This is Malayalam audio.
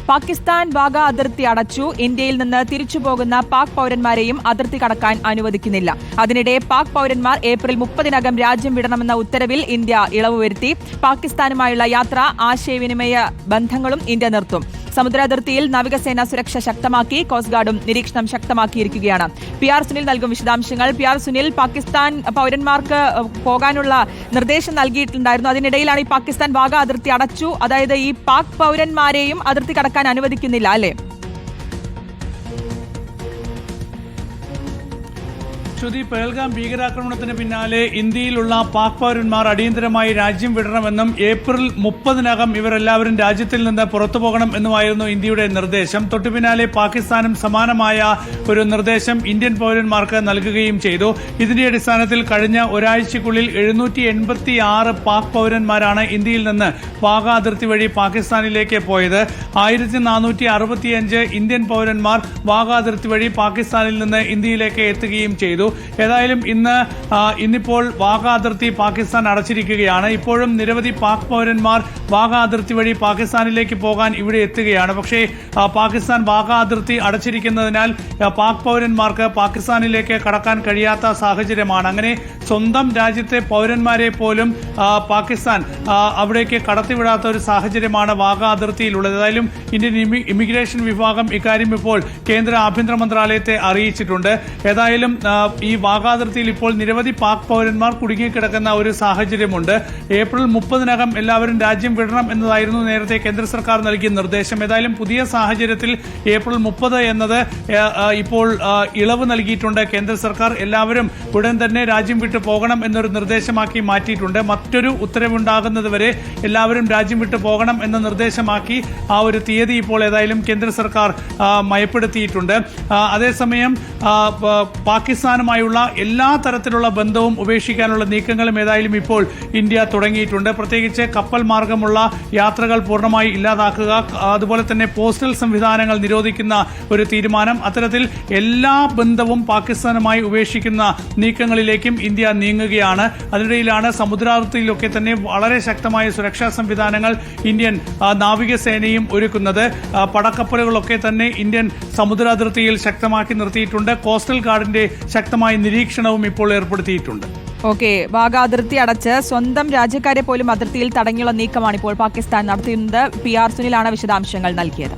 പാകിസ്ഥാൻ വാഗ അതിർത്തി അടച്ചു. ഇന്ത്യയിൽ നിന്ന് തിരിച്ചുപോകുന്ന പാക് പൌരന്മാരെയും അതിർത്തി കടക്കാൻ അനുവദിക്കുന്നില്ല. അതിനിടെ പാക് പൌരന്മാർ ഏപ്രിൽ 30-നകം രാജ്യം വിടണമെന്ന ഉത്തരവിൽ ഇന്ത്യ ഇളവ് വരുത്തി. പാകിസ്ഥാനുമായുള്ള യാത്ര, ആശയവിനിമയ ബന്ധങ്ങളും ഇന്ത്യ നിർത്തും. സമുദ്രാതിർത്തിയിൽ നാവികസേന സുരക്ഷ ശക്തമാക്കി. കോസ്റ്റ് ഗാർഡും നിരീക്ഷണം ശക്തമാക്കിയിരിക്കുകയാണ്. PR സുനിൽ നൽകും വിശദാംശങ്ങൾ. PR സുനിൽ, പാകിസ്ഥാൻ പൌരന്മാർക്ക് പോകാനുള്ള നിർദ്ദേശം നൽകിയിട്ടുണ്ടായിരുന്നു. അതിനിടയിലാണ് ഈ പാകിസ്ഥാൻ വാഗ അതിർത്തി അടച്ചു. അതായത് ഈ പാക് പൌരന്മാരെയും അതിർത്തി കടക്കാൻ അനുവദിക്കുന്നില്ല, അല്ലേ? ശ്രുതി, പഹൽഗാം ഭീകരാക്രമണത്തിന് പിന്നാലെ ഇന്ത്യയിലുള്ള പാക് പൌരന്മാർ അടിയന്തരമായി രാജ്യം വിടണമെന്നും ഏപ്രിൽ 30-നകം ഇവരെല്ലാവരും രാജ്യത്തിൽ നിന്ന് പുറത്തു പോകണം എന്നുമായിരുന്നു ഇന്ത്യയുടെ നിർദ്ദേശം. തൊട്ടു പിന്നാലെ പാകിസ്ഥാനും സമാനമായ ഒരു നിർദ്ദേശം ഇന്ത്യൻ പൌരന്മാർക്ക് നൽകുകയും ചെയ്തു. ഇതിന്റെ അടിസ്ഥാനത്തിൽ കഴിഞ്ഞ ഒരാഴ്ചയ്ക്കുള്ളിൽ 786 പാക് പൌരന്മാരാണ് ഇന്ത്യയിൽ നിന്ന് വാഗ അതിർത്തി വഴി പാകിസ്ഥാനിലേക്ക് പോയത്. 1465 ഇന്ത്യൻ പൌരന്മാർ വാഗ അതിർത്തി വഴി പാകിസ്ഥാനിൽ നിന്ന് ഇന്ത്യയിലേക്ക് എത്തുകയും ചെയ്തു. ഏതായാലും ഇന്നിപ്പോൾ വാഗ അതിർത്തി പാകിസ്ഥാൻ അടച്ചിരിക്കുകയാണ്. ഇപ്പോഴും നിരവധി പാക് പൌരന്മാർ വാഗ അതിർത്തി വഴി പാകിസ്ഥാനിലേക്ക് പോകാൻ ഇവിടെ എത്തുകയാണ്. പക്ഷേ പാകിസ്ഥാൻ വാഗ അതിർത്തി അടച്ചിരിക്കുന്നതിനാൽ പാക് പൌരന്മാർക്ക് പാകിസ്ഥാനിലേക്ക് കടക്കാൻ കഴിയാത്ത സാഹചര്യമാണ്. അങ്ങനെ സ്വന്തം രാജ്യത്തെ പൌരന്മാരെ പോലും പാകിസ്ഥാൻ അവിടേക്ക് കടത്തിവിടാത്ത ഒരു സാഹചര്യമാണ് വാഗ അതിർത്തിയിലുള്ളത്. ഏതായാലും ഇന്ത്യൻ ഇമിഗ്രേഷൻ വിഭാഗം ഇക്കാര്യം ഇപ്പോൾ കേന്ദ്ര ആഭ്യന്തര മന്ത്രാലയത്തെ അറിയിച്ചിട്ടുണ്ട്. ഏതായാലും ഈ വാഗ അതിർത്തിയിൽ ഇപ്പോൾ നിരവധി പാക് പൌരന്മാർ കുടുങ്ങിക്കിടക്കുന്ന ഒരു സാഹചര്യമുണ്ട്. ഏപ്രിൽ 30-നകം എല്ലാവരും രാജ്യം വിടണം എന്നതായിരുന്നു നേരത്തെ കേന്ദ്ര സർക്കാർ നൽകിയ നിർദ്ദേശം. ഏതായാലും പുതിയ സാഹചര്യത്തിൽ ഏപ്രിൽ 30 എന്നത് ഇപ്പോൾ ഇളവ് നൽകിയിട്ടുണ്ട് കേന്ദ്ര സർക്കാർ. എല്ലാവരും ഉടൻ തന്നെ രാജ്യം വിട്ടു പോകണം എന്നൊരു നിർദ്ദേശമാക്കി മാറ്റിയിട്ടുണ്ട്. മറ്റൊരു ഉത്തരവുണ്ടാകുന്നതുവരെ എല്ലാവരും രാജ്യം വിട്ടു പോകണം എന്ന നിർദ്ദേശമാക്കി ആ ഒരു തീയതി ഇപ്പോൾ ഏതായാലും കേന്ദ്ര സർക്കാർ മയപ്പെടുത്തിയിട്ടുണ്ട്. അതേസമയം പാകിസ്ഥാനുമായുള്ള എല്ലാ തരത്തിലുള്ള ബന്ധവും ഉപേക്ഷിക്കാനുള്ള നീക്കങ്ങളും ഏതായാലും ഇപ്പോൾ ഇന്ത്യ തുടങ്ങിയിട്ടുണ്ട്. പ്രത്യേകിച്ച് കപ്പൽ മാർഗമുള്ള യാത്രകൾ പൂർണ്ണമായി ഇല്ലാതാക്കുക, അതുപോലെ തന്നെ പോസ്റ്റൽ സംവിധാനങ്ങൾ നിരോധിക്കുന്ന ഒരു തീരുമാനം, അത്തരത്തിൽ എല്ലാ ബന്ധവും പാകിസ്ഥാനുമായി ഉപേക്ഷിക്കുന്ന നീക്കങ്ങളിലേക്കും ഇന്ത്യ നീങ്ങുകയാണ്. അതിനിടയിലാണ് സമുദ്രാതിർത്തിയിലൊക്കെ തന്നെ വളരെ ശക്തമായ സുരക്ഷാ സംവിധാനങ്ങൾ ഇന്ത്യൻ നാവികസേനയും ഒരുക്കുന്നത്. പടക്കപ്പലുകളൊക്കെ തന്നെ ഇന്ത്യൻ സമുദ്രാതിർത്തിയിൽ ശക്തമാക്കി നിർത്തിയിട്ടുണ്ട്. കോസ്റ്റൽ ഗാർഡിന്റെ ശക്തമായ നിരീക്ഷണവും ഇപ്പോൾ ഏർപ്പെടുത്തിയിട്ടുണ്ട്. ഓക്കെ, വാഗ അതിർത്തി അടച്ച് സ്വന്തം രാജ്യക്കാരെ പോലും അതിർത്തിയിൽ തടഞ്ഞുള്ള നീക്കമാണ് ഇപ്പോൾ പാകിസ്ഥാൻ നടത്തുന്നത്. PR സുനിലാണ് വിശദാംശങ്ങൾ നൽകിയത്.